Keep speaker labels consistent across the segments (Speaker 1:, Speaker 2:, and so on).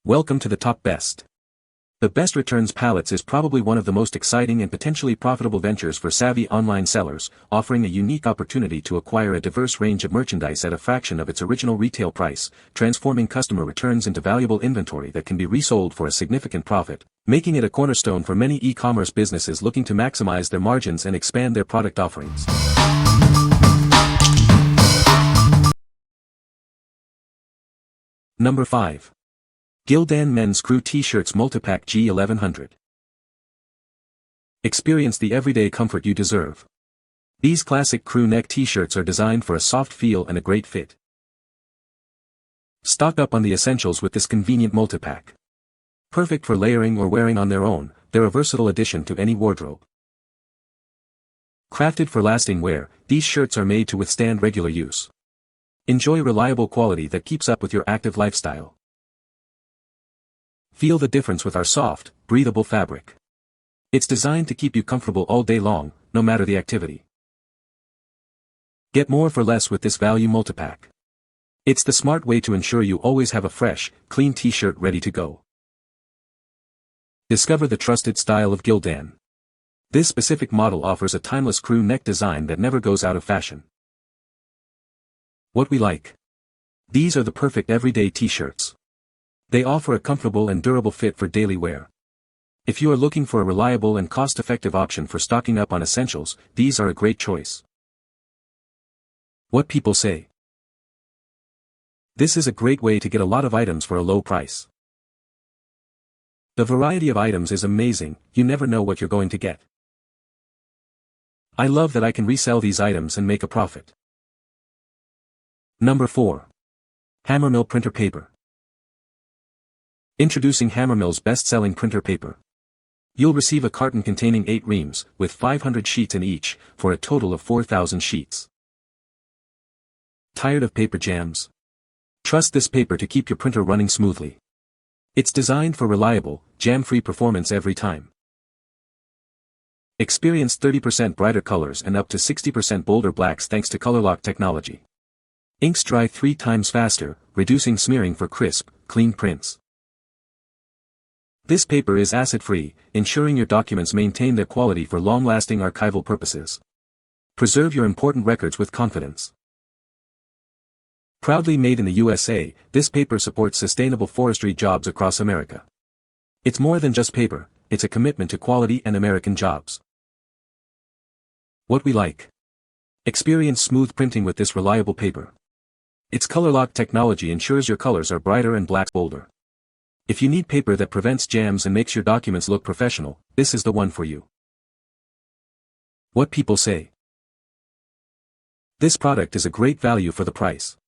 Speaker 1: Welcome to the Top Best. The Best Returns Pallets is probably one of the most exciting and potentially profitable ventures for savvy online sellers, offering a unique opportunity to acquire a diverse range of merchandise at a fraction of its original retail price, transforming customer returns into valuable inventory that can be resold for a significant profit, making it a cornerstone for many e-commerce businesses looking to maximize their margins and expand their product offerings. Number 5. Gildan Men's Crew T-Shirts Multipack G1100. Experience the everyday comfort you deserve. These classic crew neck T-shirts are designed for a soft feel and a great fit. Stock up on the essentials with this convenient multipack. Perfect for layering or wearing on their own, they're a versatile addition to any wardrobe. Crafted for lasting wear, these shirts are made to withstand regular use. Enjoy reliable quality that keeps up with your active lifestyle. Feel the difference with our soft, breathable fabric. It's designed to keep you comfortable all day long, no matter the activity. Get more for less with this value multipack. It's the smart way to ensure you always have a fresh, clean t-shirt ready to go. Discover the trusted style of Gildan. This specific model offers a timeless crew neck design that never goes out of fashion. What we like. These are the perfect everyday t-shirts. They offer a comfortable and durable fit for daily wear. If you are looking for a reliable and cost-effective option for stocking up on essentials, these are a great choice. What people say. This is a great way to get a lot of items for a low price. The variety of items is amazing, you never know what you're going to get. I love that I can resell these items and make a profit. Number 4. Hammermill Printer Paper. Introducing Hammermill's best-selling printer paper. You'll receive a carton containing 8 reams, with 500 sheets in each, for a total of 4,000 sheets. Tired of paper jams? Trust this paper to keep your printer running smoothly. It's designed for reliable, jam-free performance every time. Experience 30% brighter colors and up to 60% bolder blacks thanks to ColorLock technology. Inks dry 3 times faster, reducing smearing for crisp, clean prints. This paper is acid-free, ensuring your documents maintain their quality for long-lasting archival purposes. Preserve your important records with confidence. Proudly made in the USA, this paper supports sustainable forestry jobs across America. It's more than just paper, it's a commitment to quality and American jobs. What we like. Experience smooth printing with this reliable paper. Its ColorLock technology ensures your colors are brighter and blacks bolder. If you need paper that prevents jams and makes your documents look professional, this is the one for you. What people say. This product is a great value for the price.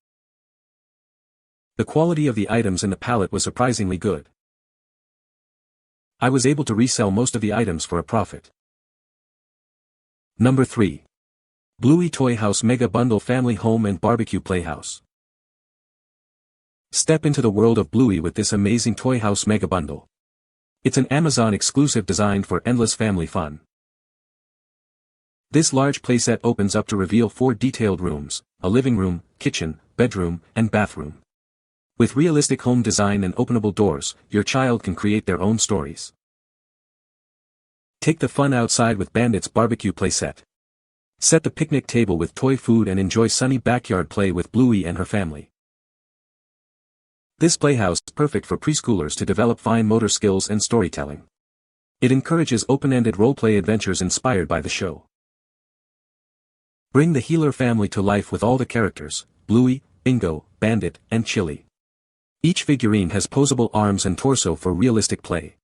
Speaker 1: The quality of the items in the pallet was surprisingly good. I was able to resell most of the items for a profit. Number 3. Bluey Toy House Mega Bundle Family Home and Barbecue Playhouse. Step into the world of Bluey with this amazing Toy House Mega Bundle. It's an Amazon exclusive designed for endless family fun. This large playset opens up to reveal 4 detailed rooms, a living room, kitchen, bedroom, and bathroom. With realistic home design and openable doors, your child can create their own stories. Take the fun outside with Bandit's barbecue playset. Set the picnic table with toy food and enjoy sunny backyard play with Bluey and her family. This playhouse is perfect for preschoolers to develop fine motor skills and storytelling. It encourages open-ended role-play adventures inspired by the show. Bring the Healer family to life with all the characters, Bluey, Bingo, Bandit, and Chili. Each figurine has posable arms and torso for realistic play.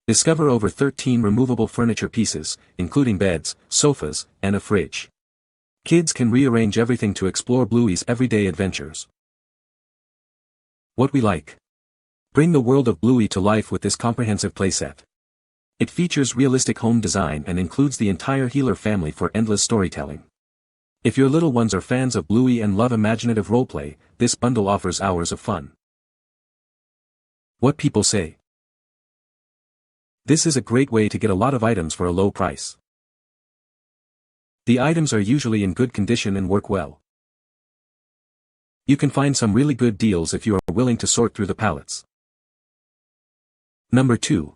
Speaker 1: Discover over 13 removable furniture pieces, including beds, sofas, and a fridge. Kids can rearrange everything to explore Bluey's everyday adventures. What we like. Bring the world of Bluey to life with this comprehensive playset. It features realistic home design and includes the entire Healer family for endless storytelling. If your little ones are fans of Bluey and love imaginative roleplay, this bundle offers hours of fun. What people say. This is a great way to get a lot of items for a low price. The items are usually in good condition and work well. You can find some really good deals if you are willing to sort through the pallets. Number 2.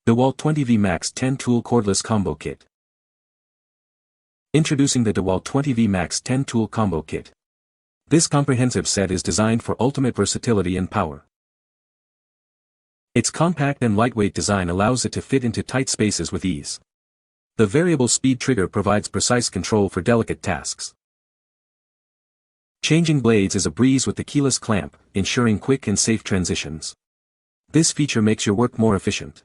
Speaker 1: DEWALT 20V Max 10 Tool Cordless Combo Kit. Introducing the DEWALT 20V Max 10 Tool Combo Kit. This comprehensive set is designed for ultimate versatility and power. Its compact and lightweight design allows it to fit into tight spaces with ease. The variable speed trigger provides precise control for delicate tasks. Changing blades is a breeze with the keyless clamp, ensuring quick and safe transitions. This feature makes your work more efficient.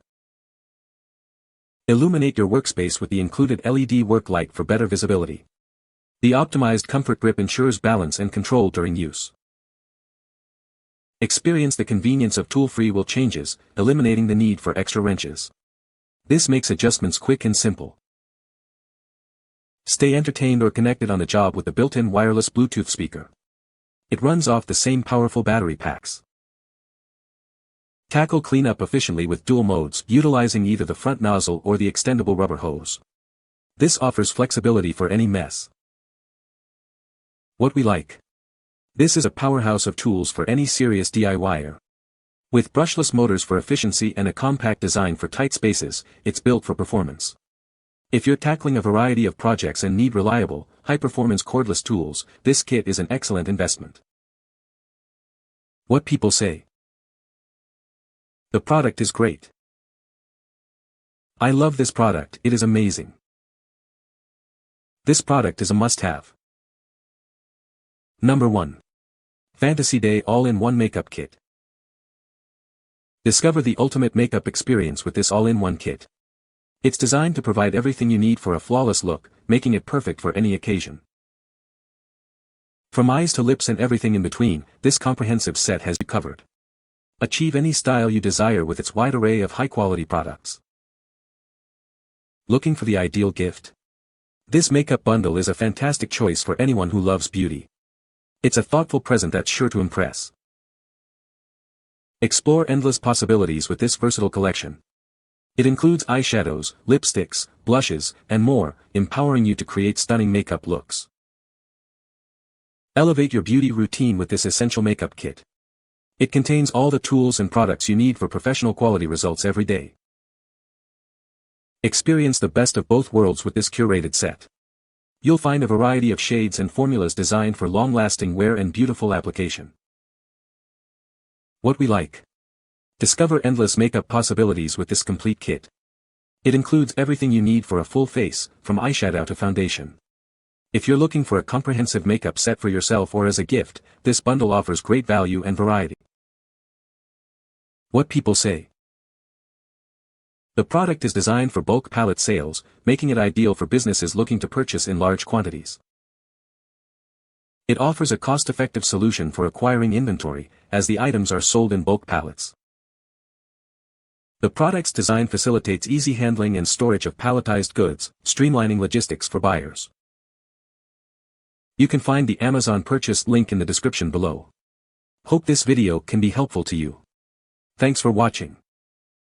Speaker 1: Illuminate your workspace with the included LED work light for better visibility. The optimized comfort grip ensures balance and control during use. Experience the convenience of tool-free wheel changes, eliminating the need for extra wrenches. This makes adjustments quick and simple. Stay entertained or connected on the job with the built-in wireless Bluetooth speaker. It runs off the same powerful battery packs. Tackle cleanup efficiently with dual modes, utilizing either the front nozzle or the extendable rubber hose. This offers flexibility for any mess. What we like. This is a powerhouse of tools for any serious DIYer. With brushless motors for efficiency and a compact design for tight spaces, it's built for performance. If you're tackling a variety of projects and need reliable, high-performance cordless tools, this kit is an excellent investment. What people say. The product is great. I love this product, it is amazing. This product is a must-have. Number 1. FantasyDay All-in-One Makeup Kit. Discover the ultimate makeup experience with this all-in-one kit. It's designed to provide everything you need for a flawless look, making it perfect for any occasion. From eyes to lips and everything in between, this comprehensive set has you covered. Achieve any style you desire with its wide array of high-quality products. Looking for the ideal gift? This makeup bundle is a fantastic choice for anyone who loves beauty. It's a thoughtful present that's sure to impress. Explore endless possibilities with this versatile collection. It includes eyeshadows, lipsticks, blushes, and more, empowering you to create stunning makeup looks. Elevate your beauty routine with this essential makeup kit. It contains all the tools and products you need for professional quality results every day. Experience the best of both worlds with this curated set. You'll find a variety of shades and formulas designed for long-lasting wear and beautiful application. What we like. Discover endless makeup possibilities with this complete kit. It includes everything you need for a full face, from eyeshadow to foundation. If you're looking for a comprehensive makeup set for yourself or as a gift, this bundle offers great value and variety. What people say. The product is designed for bulk pallet sales, making it ideal for businesses looking to purchase in large quantities. It offers a cost-effective solution for acquiring inventory, as the items are sold in bulk pallets. The product's design facilitates easy handling and storage of palletized goods, streamlining logistics for buyers. You can find the Amazon purchase link in the description below. Hope this video can be helpful to you. Thanks for watching.